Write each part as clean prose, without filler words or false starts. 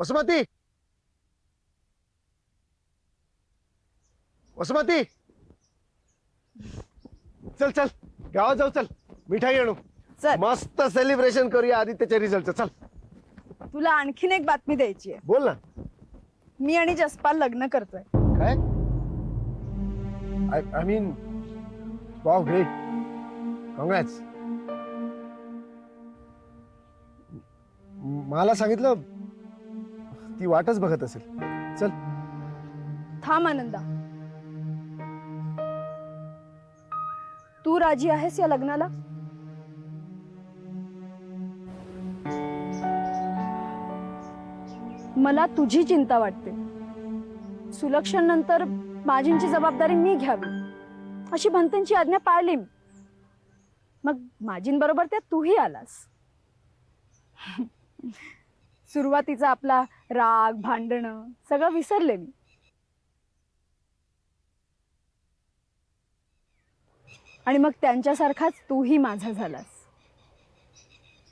वसुमती, वसुमती, चल चल गावात जाऊ, चल मिठाई आणू, चल. मस्त सेलिब्रेशन करूया आदित्यच्या रिझल्टचं. चल तुला आणखीन एक बातमी द्यायची आहे. बोल ना. मी आणि जसपाल लग्न करतोय. काय? I mean wow, great, congrats. मला सांगितलं ती वाटच बघत असेल. चल. थांब आनंदा, तू राजी आहेस या लग्नाला? मला तुझी चिंता वाटते. सुलक्षण नंतर माझींची जबाबदारी मी घ्यावी अशी भंतेंची आज्ञा पाळली. मग माझींबरोबर त्या तूही आलास. सुरुवातीचा आपला राग भांडणं सगळं विसरले मी. आणि मग त्यांच्यासारखाच तूही माझा झालास.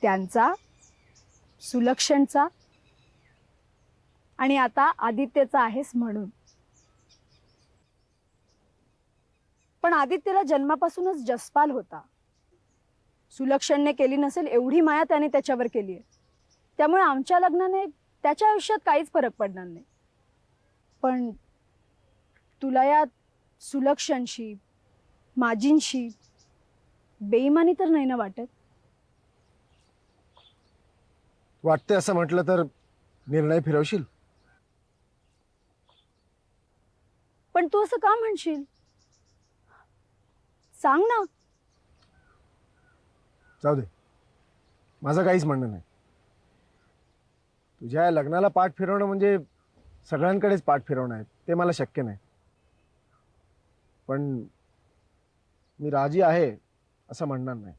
त्यांचा, सुलक्षणचा आणि आता आदित्यचा आहेस म्हणून. पण आदित्यला जन्मापासूनच जसपाल होता. सुलक्षणने केली नसेल एवढी माया त्याने त्याच्यावर केली आहे. त्यामुळे आमच्या लग्नाने त्याच्या आयुष्यात काहीच फरक पडणार नाही. पण तुला या सुलक्षणशी, माझींशी बेईमानी तर नाही ना वाटत? वाटते असं म्हटलं तर निर्णय फिरवशील? पण तू असं का म्हणशील? सांग ना. जाऊ दे, माझं काहीच म्हणणं नाही. तुझ्या लग्नाला पाठ फिरवणं म्हणजे सगळ्यांकडेच पाठ फिरवणं आहे, ते मला शक्य नाही. पण मी राजी आहे असं म्हणणार नाही.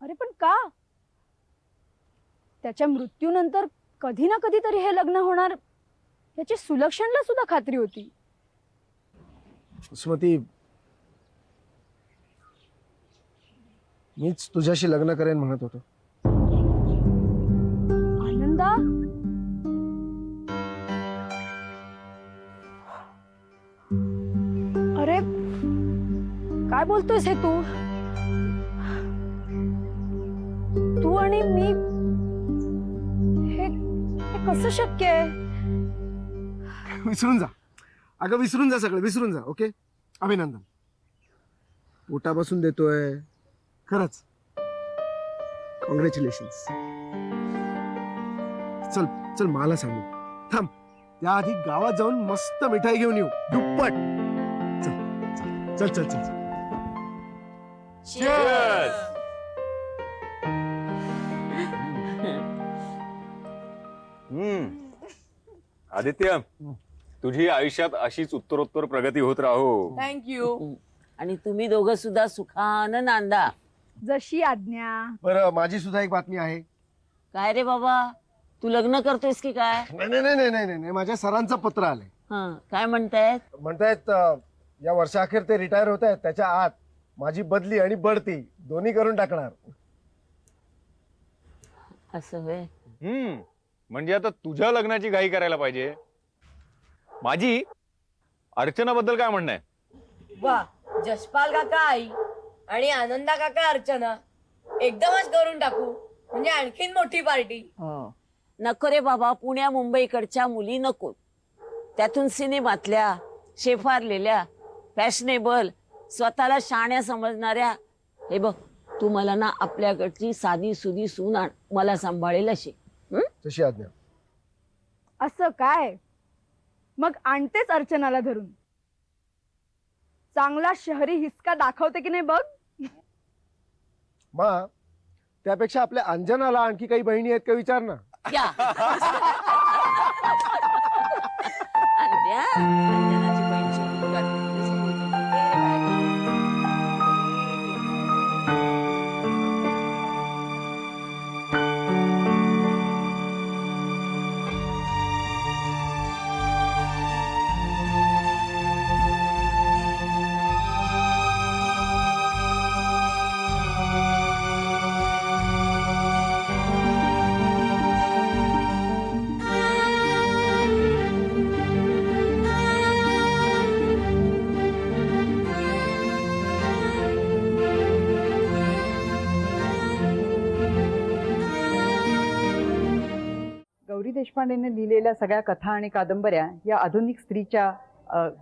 अरे पण का? त्याच्या मृत्यूनंतर कधी ना कधीतरी हे लग्न होणार याची सुलक्षणला सुद्धा खात्री होती. स्मृती, मीच तुझ्याशी लग्न करेन म्हणत होतो. आनंदा, अरे काय बोलतोयस हे तू? तू आणि मी हे कसं शक्य आहे? विसरून जा अगं, विसरून जा, सगळं विसरून जा. ओके, अभिनंदन. पोटा बसून देतोय खरंच. कॉंग्रॅच्युलेशन्स. चल चल, मला सांगू. थांब, त्याआधी गावात जाऊन मस्त मिठाई घेऊन येऊ, दुप्पट. चल चल चल चल. Cheers! आदित्य, तुझी आयुष्यात अशीच उत्तरोत्तर प्रगती होत राहो. थँक्यू. आणि तुम्ही दोघं सुद्धा सुखानं नांदा. जशी आज्ञा. बरं, माझी सुद्धा एक बातमी आहे. काय रे बाबा, तू लग्न करतोयस की काय? नाही नाही नाही नाही नाही, माझ्या सरांचं पत्र आलंय. काय म्हणतायत? म्हणतायत या वर्षाअखेर ते रिटायर होत आहेत, त्याच्या आत माझी बदली आणि बढती दोन्ही करून टाकणार. असं होय? म्हणजे आता तुझ्या लग्नाची घाई करायला पाहिजे. माझी अर्चनाबद्दल काय म्हणणं आहे? वा, जसपाल काका आई आणि आनंदा काका अर्चना एकदमच करून टाकू, म्हणजे आणखीन मोठी पार्टी. नको रे बाबा, पुण्या मुंबईकडच्या मुली नको. त्यातून सिनेमातल्या, शेफारलेल्या, फॅशनेबल, स्वतःला शाण्या समजणाऱ्या. हे बघ, तू मला ना आपल्याकडची साधी सुधी सून आण, मला सांभाळेल अशी. तशी आज्ञा. असं काय? मग आणतेच अर्चनाला धरून. चांगला शहरी हिसका दाखवते की नाही बघ. मा, त्यापेक्षा आपल्या अंजनाला आणखी काही बहिणी आहेत का विचार ना. या. अंजनाची बहीण शिवून काढते. देशपांडेने लिहिलेल्या सगळ्या कथा आणि कादंबऱ्या या आधुनिक स्त्रीच्या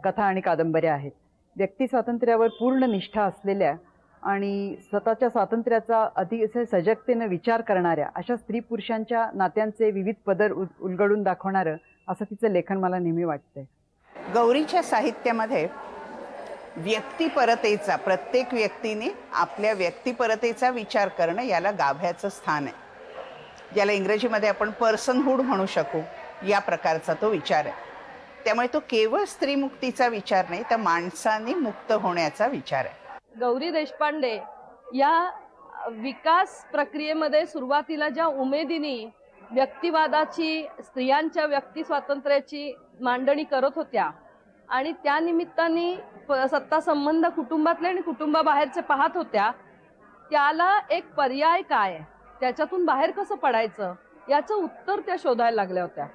कथा आणि कादंबऱ्या आहेत. व्यक्ती स्वातंत्र्यावर पूर्ण निष्ठा असलेल्या आणि स्वतःच्या स्वातंत्र्याचा अतिशय सजगतेनं विचार करणाऱ्या अशा स्त्री पुरुषांच्या नात्यांचे विविध पदर उलगडून दाखवणारं असं तिचं लेखन मला नेहमी वाटतंय. गौरीच्या साहित्यामध्ये व्यक्तिपरतेचा, प्रत्येक व्यक्तीने आपल्या व्यक्तिपरतेचा विचार करणं याला गाभ्याचं स्थान आहे. ज्याला इंग्रजीमध्ये आपण पर्सनहूड म्हणू शकू, या प्रकारचा तो विचार आहे. त्यामुळे तो केवळ स्त्रीमुक्तीचा विचार नाही, तर माणसाने मुक्त होण्याचा विचार आहे. गौरी देशपांडे या विकास प्रक्रियेमध्ये सुरुवातीला ज्या उमेदीने व्यक्तिवादाची, स्त्रियांच्या व्यक्ती स्वातंत्र्याची मांडणी करत होत्या आणि त्या निमित्ताने सत्ता संबंध कुटुंबातले आणि कुटुंबाबाहेरचे पाहत होत्या, त्याला एक पर्याय काय, त्याच्यातून बाहेर कसं पडायचं याचं उत्तर त्या शोधायला लागल्या होत्या.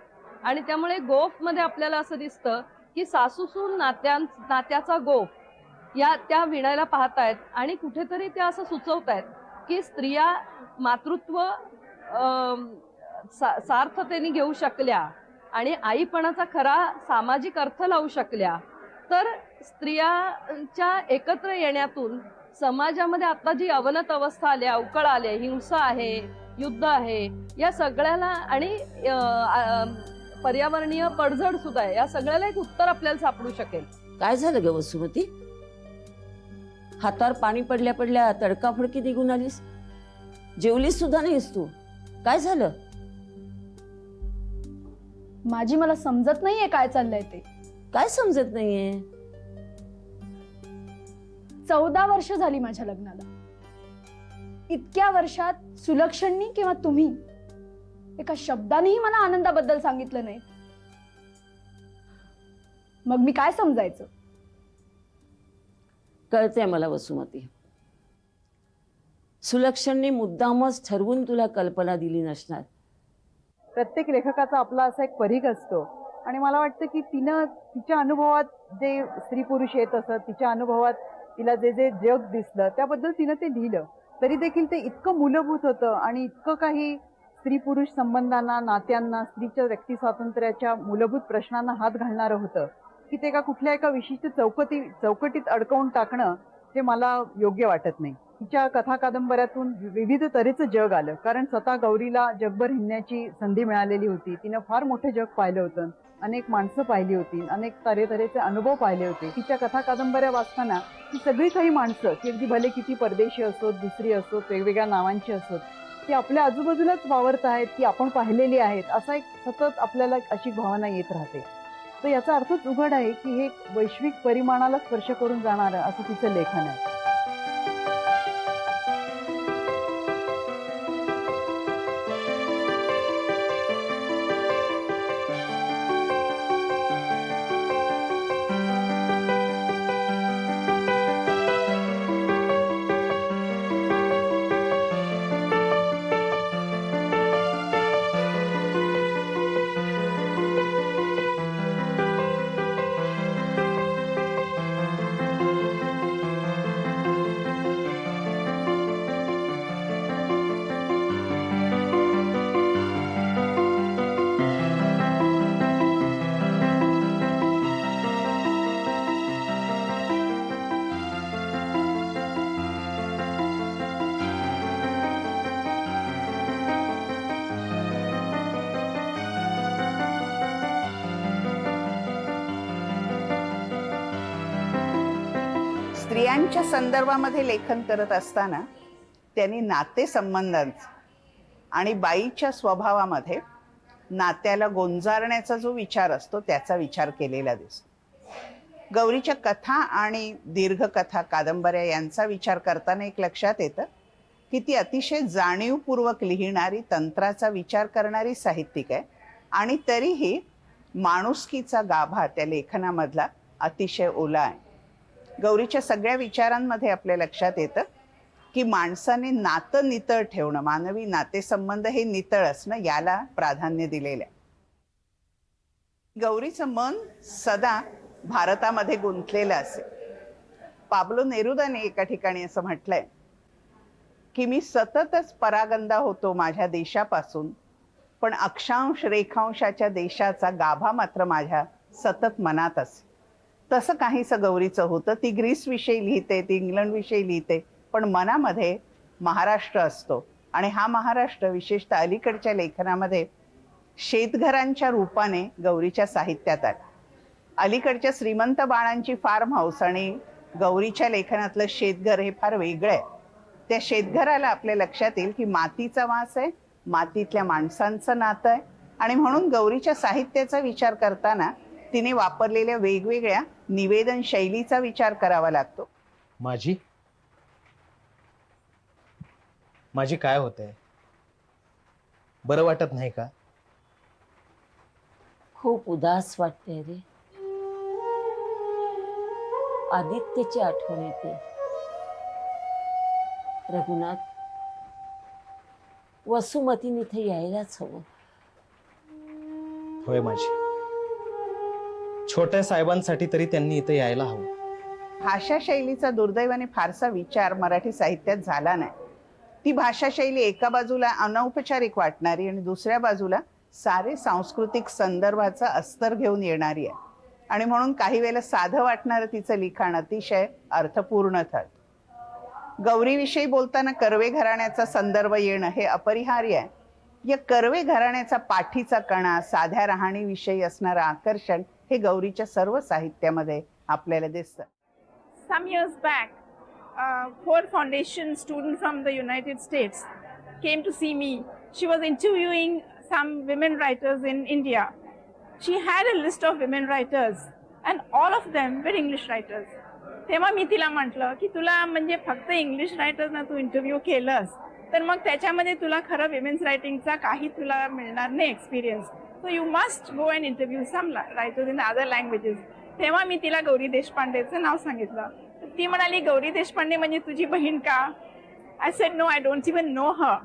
आणि त्यामुळे गोफमध्ये आपल्याला असं दिसतं की सासूसून नात्याचा गोफ या त्या विणायला पाहतायत आणि कुठेतरी त्या असं सुचवतायत की स्त्रिया मातृत्व सार्थतेने घेऊ शकल्या आणि आईपणाचा खरा सामाजिक अर्थ लावू शकल्या, तर स्त्रियांच्या एकत्र येण्यातून समाजामध्ये आता जी अवनत अवस्था आल्या, अवकळ आले, हिंसा आहे, युद्ध आहे, या सगळ्याला आणि पर्यावरणीय पडझड सुद्धा आहे, या सगळ्याला एक उत्तर आपल्याला सापडू शकेल. काय झालं ग वसुमती? हातावर पाणी पडल्या पडल्या तडकाफडकी निघून आलीस, जेवलीस सुद्धा नाहीस तू. काय झालं? माझी मला समजत नाहीये काय चाललंय ते. काय समजत नाहीये? 14 वर्ष झाली माझ्या लग्नाला. इतक्या वर्षात सुलक्षणनी किंवा तुम्ही एका शब्दानेही मला आनंदाबद्दल सांगितलं नाही. मग मी काय समजायचं? कळतंय मला वसुमती, सुलक्षणने मुद्दामच ठरवून तुला कल्पना दिली नसणार. प्रत्येक लेखकाचा आपला असा एक परीघ असतो आणि मला वाटतं की तिनं तिच्या अनुभवात जे स्त्री पुरुष येत असत, तिच्या अनुभवात तिला जे जे जग दिसलं त्याबद्दल तिनं ते लिहिलं. तरी देखील ते इतकं मूलभूत होतं आणि इतकं काही स्त्री पुरुष संबंधांना, नात्यांना, स्त्रीच्या व्यक्ती स्वातंत्र्याच्या मूलभूत प्रश्नांना हात घालणारं होतं की ते कुठल्या एका विशिष्ट चौकटीत अडकवून टाकणं हे मला योग्य वाटत नाही. तिच्या कथा कादंबऱ्यातून विविध तऱ्हेचं जग आलं, कारण स्वतः गौरीला जगभर हिंडण्याची संधी मिळालेली होती. तिनं फार मोठं जग पाहिलं होतं, अनेक माणसं पाहिली होती, अनेक तऱ्हेचे अनुभव पाहिले होते. तिच्या कथा कादंबऱ्या वाचताना ती सगळी काही माणसं, की अगदी भले किती परदेशी असोत, दुसरी असोत, वेगवेगळ्या नावांची असोत, ती आपल्या आजूबाजूलाच वावरत आहेत, ती आपण पाहिलेली आहेत, असा एक सतत आपल्याला अशी भावना येत राहते. तर याचा अर्थच उघड आहे की हे वैश्विक परिमाणाला स्पर्श करून जाणारं असं तिचं लेखन आहे. स्त्रियांच्या संदर्भामध्ये लेखन करत असताना त्यांनी नातेसंबंधांचा आणि बाईच्या स्वभावामध्ये नात्याला गोंजारण्याचा जो विचार असतो त्याचा विचार केलेला दिसतो. गौरीच्या कथा आणि दीर्घकथा, कादंबऱ्या यांचा विचार करताना एक लक्षात येतं की ती अतिशय जाणीवपूर्वक लिहिणारी, तंत्राचा विचार करणारी साहित्यिक आहे आणि तरीही माणुसकीचा गाभा त्या लेखनामधला अतिशय ओला आहे. गौरीच्या सगळ्या विचारांमध्ये आपल्या लक्षात येतं की माणसाने नातं नितळ ठेवणं, मानवी नातेसंबंध हे नितळ असणं, याला प्राधान्य दिलेलं आहे. गौरीचं मन सदा भारतामध्ये गुंतलेलं असेल. पाब्लो नेरुदाने एका ठिकाणी असं म्हटलंय की मी सततच परागंदा होतो माझ्या देशापासून, पण अक्षांश रेखांशाच्या देशाचा गाभा मात्र माझ्या सतत मनात असे. तसं काहीसं गौरीचं होतं. ती ग्रीसविषयी लिहिते, ती इंग्लंडविषयी लिहिते, पण मनामध्ये महाराष्ट्र असतो. आणि हा महाराष्ट्र विशेषतः अलीकडच्या लेखनामध्ये शेतघरांच्या रूपाने गौरीच्या साहित्यात आला. अलीकडच्या श्रीमंत बाळांची फार्म हाऊस आणि गौरीच्या लेखनातलं शेतघर हे फार वेगळं आहे. त्या शेतघराला आपल्या लक्षात येईल की मातीचा वास आहे, मातीतल्या माणसांचं नातं आहे. आणि म्हणून गौरीच्या साहित्याचा विचार करताना तिने वापरलेल्या वेगवेगळ्या निवेदन शैलीचा विचार करावा लागतो. माझी काय होतंय? बरं वाटत नाही का? खूप उदास वाटते रे. आदित्यची आठवण येते. रघुनाथ, वसुमतीने इथे यायलाच हवं. होय माझी. छोट्या साहेबांसाठी तरी त्यांनी इथे यायला हवं. भाषा शैलीचा दुर्दैवाने फारसा विचार मराठी साहित्यात झाला नाही. ती भाषा शैली एका बाजूला अनौपचारिक वाटणारी आणि दुसऱ्या बाजूला सारे सांस्कृतिक संदर्भाचा अस्तर घेऊन येणारी आहे. आणि म्हणून काही वेळेला साधं वाटणारं तिचं लिखाण अतिशय अर्थपूर्ण ठरतं. गौरीविषयी बोलताना कर्वे घराण्याचा संदर्भ येणं हे अपरिहार्य आहे. या कर्वे घराण्याचा पाठीचा कणा, साध्या राहणीविषयी असणारं आकर्षण हे गौरीच्या सर्व साहित्यामध्ये आपल्याला दिसतं. Some years back, Ford Foundation student from the United States came to see me. She was interviewing some women writers in India. She had a list of women writers and all of them were English writers. तेव्हा मी तिला म्हटलं की तुला म्हणजे फक्त English रायटर्सना तू interview केलंस तर मग त्याच्यामध्ये तुला खरं विमेन्स रायटिंगचा काही तुला मिळणार नाही experience. So you must go and interview some writers in other languages. तेव्हा मी तिला गौरी देशपांडेचं नाव सांगितलं. ती म्हणाली, गौरी देशपांडे म्हणजे तुझी बहीण का? I said no, I don't even know her.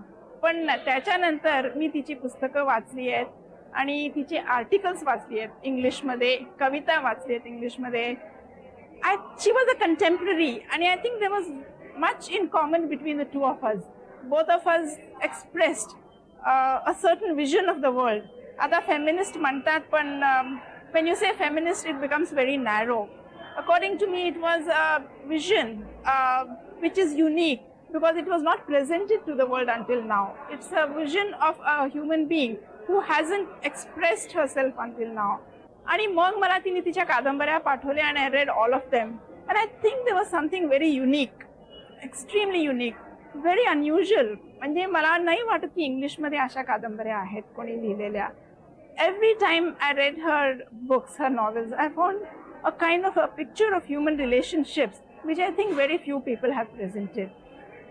पण त्याच्यानंतर मी तिची पुस्तकं वाचली आहेत आणि तिचे आर्टिकल्स वाचली आहेत इंग्लिशमध्ये, कविता वाचली आहेत इंग्लिशमध्ये. She was a contemporary and I think there was much in common between the two of us. Both of us expressed a certain vision of the world. आता feminist म्हणतात पण when you say feminist it becomes very narrow. According to me it was a vision which is unique because it was not presented to the world until now. It's a vision of a human being who hasn't expressed herself until now. आणि मग मला तिने तिच्या कादंबऱ्या पाठवल्या and I read all of them and I think there was something very unique, extremely unique, very unusual. म्हणजे मला नाही वाटत की इंग्लिशमध्ये अशा कादंबऱ्या आहेत कोणी लिहिलेल्या. Every time I read her books, her novels, I found a kind of a picture of human relationships which I think very few people have presented.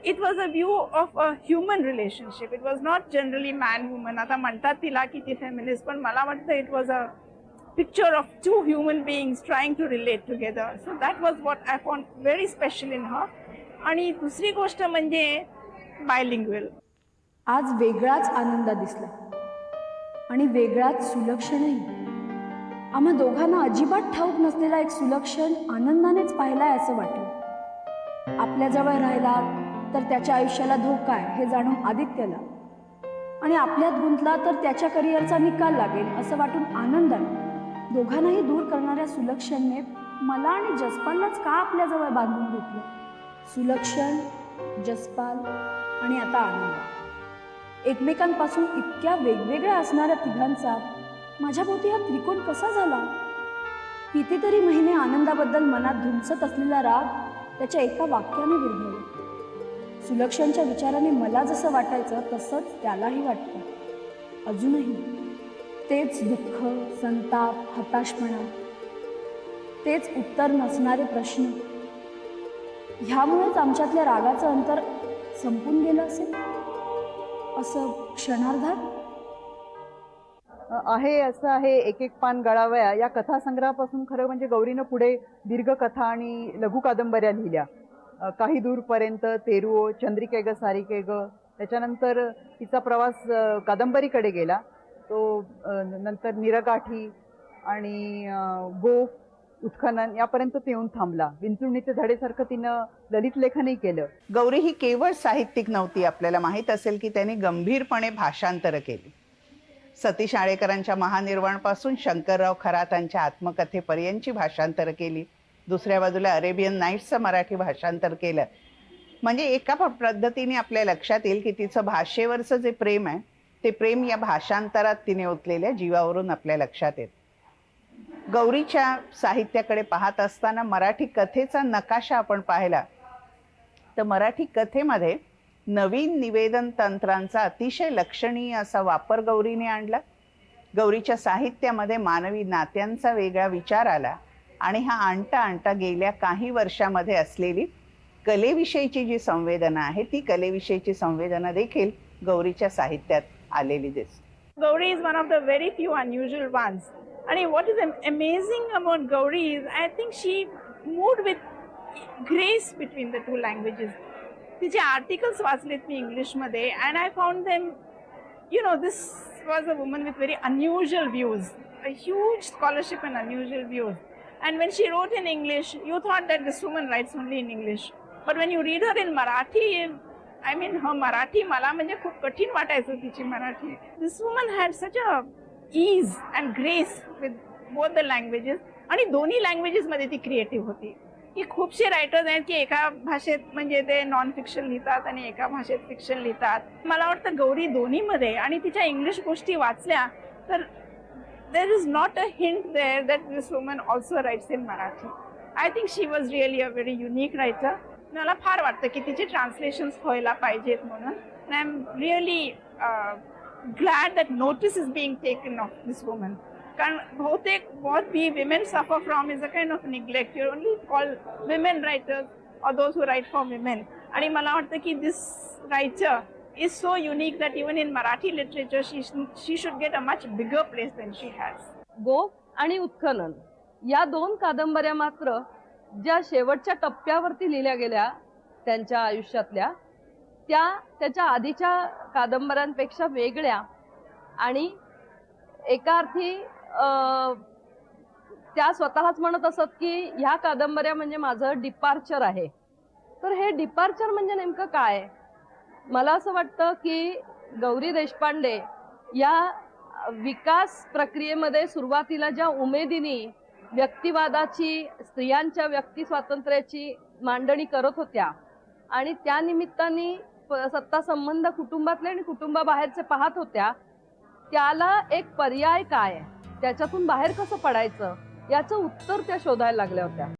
It was a view of a human relationship. It was not generally man-woman. आता म्हणतात तिला की ती feminist पण मला वाटतं it was a picture of two human beings trying to relate together. So that was what I found very special in her. आणि दुसरी गोष्ट म्हणजे bilingual. आज वेगळाच आनंद दिसला आणि वेगळाच सुलक्षणही. आम्हा दोघांना अजिबात ठाऊक नसलेला एक सुलक्षण आनंदानेच पाहिलाय असं वाटलं. आपल्याजवळ राहिला तर त्याच्या आयुष्याला धोका आहे हे जाणून आदित्यला, आणि आपल्यात गुंतला तर त्याच्या करिअरचा निकाल लागेल असं वाटून आनंदाने. दोघांनाही दूर करणाऱ्या सुलक्षणने मला आणि जसपाललाच का आपल्याजवळ बांधून घेतलं? सुलक्षण, जसपाल आणि आता आनंद. एकमेकांपासून इतक्या वेगवेगळ्या असणाऱ्या तिघांचा माझ्याभोवती हा त्रिकोण कसा झाला? कितीतरी महिने आनंदाबद्दल मनात धुमसत असलेला राग त्याच्या एका वाक्याने विरघळला. सुलक्षणच्या विचाराने मला जसं वाटायचं तसंच त्यालाही वाटतं. अजूनही तेच दुःख, संताप, हताशपणा, तेच उत्तर नसणारे प्रश्न. ह्यामुळेच आमच्यातल्या रागाचं अंतर संपून गेलं असेल असं क्षणार्धात. आहे असं आहे, एक एक पान गळावया या कथासंग्रहापासून खरं म्हणजे गौरीनं पुढे दीर्घ कथा आणि लघु कादंबऱ्या लिहिल्या. काही दूरपर्यंत, तेरुओ, चंद्रिके ग सारिके ग. त्याच्यानंतर तिचा प्रवास कादंबरीकडे गेला. तो नंतर निरगाठी आणि गोफ, उत्खनन यापर्यंत ते येऊन थांबला. विंचुर्णीचे धडेसारखं तिनं ललित लेखनही केलं. गौरी ही केवळ साहित्यिक नव्हती. आपल्याला माहीत असेल की त्याने गंभीरपणे भाषांतरं केली. सतीश आळेकरांच्या महानिर्वाणपासून शंकरराव खरातांच्या आत्मकथेपर्यंतची भाषांतरं केली. दुसऱ्या बाजूला अरेबियन नाईट्सचं मराठी भाषांतर केलं. म्हणजे एका पद्धतीने आपल्या लक्षात येईल की तिचं भाषेवरचं जे प्रेम आहे ते प्रेम या भाषांतरात तिने ओतलेल्या जीवावरून आपल्या लक्षात येत. गौरीच्या साहित्याकडे पाहत असताना मराठी कथेचा नकाशा आपण पाहिला तर मराठी कथेमध्ये नवीन निवेदन तंत्रांचा अतिशय लक्षणीय असा वापर गौरीने आणला. गौरीच्या साहित्यामध्ये मानवी नात्यांचा वेगळा विचार आला आणि हा आणता आणता गेल्या काही वर्षामध्ये असलेली कलेविषयीची जी संवेदना आहे ती कलेविषयीची संवेदना देखील गौरीच्या साहित्यात आलेली दिसते. Gauri is one of the very few unusual ones. And what is amazing about Gauri is I think she moved with grace between the two languages. तिचे आर्टिकल्स वाचलेत मी इंग्लिशमध्ये and I found them, you know, this was a woman with very unusual views, a huge scholarship and unusual views. And when she wrote in English, you thought that this woman writes only in English. But when you read her in Marathi, I mean, her Marathi मला म्हणजे खूप कठीण वाटायचं तिची Marathi. This woman had such a ease and grace with both the languages. आणि दोन्ही languages मध्ये ती क्रिएटिव्ह होती. की खूपसे रायटर्स आहेत की एका भाषेत म्हणजे ते नॉन फिक्शन लिहितात आणि एका भाषेत फिक्शन लिहितात. मला वाटतं गौरी दोन्हीमध्ये आणि तिच्या इंग्लिश गोष्टी वाचल्या तर there is not a hint there that this woman also writes in Marathi. I think she was really a very unique writer. मला फार वाटतं की तिचे ट्रान्सलेशन्स व्हायला पाहिजेत म्हणून. And I'm really glad that notice is being taken of this woman. कारण बहुतेक what we women suffer from is a kind of neglect. You only call women writers or those who write for women. आणि मला वाटतं की this writer is so unique that even in Marathi literature she should get a much bigger place than she has. गोप आणि उत्खनन या दोन कादंबऱ्या मात्र ज्या शेवटच्या टप्प्यावरती लिहिल्या गेल्या त्यांच्या आयुष्यातल्या त्या त्याच्या आधीच्या कादंबऱ्यांपेक्षा वेगळ्या आणि एका अर्थी त्या स्वतःच म्हणत असत की ह्या कादंबऱ्या म्हणजे माझं डिपार्चर आहे. तर हे डिपार्चर म्हणजे नेमकं काय? मला असं वाटतं की गौरी देशपांडे या विकास प्रक्रियेमध्ये सुरुवातीला ज्या उमेदीने व्यक्तिवादाची स्त्रियांच्या व्यक्ती स्वातंत्र्याची मांडणी करत होत्या आणि त्या निमित्ताने सत्ता संबंध कुटुंबातले आणि कुटुंबाबाहेरचे पाहत होत्या त्याला एक पर्याय काय त्याच्यातून बाहेर कसं पडायचं याचं उत्तर त्या शोधायला लागल्या होत्या.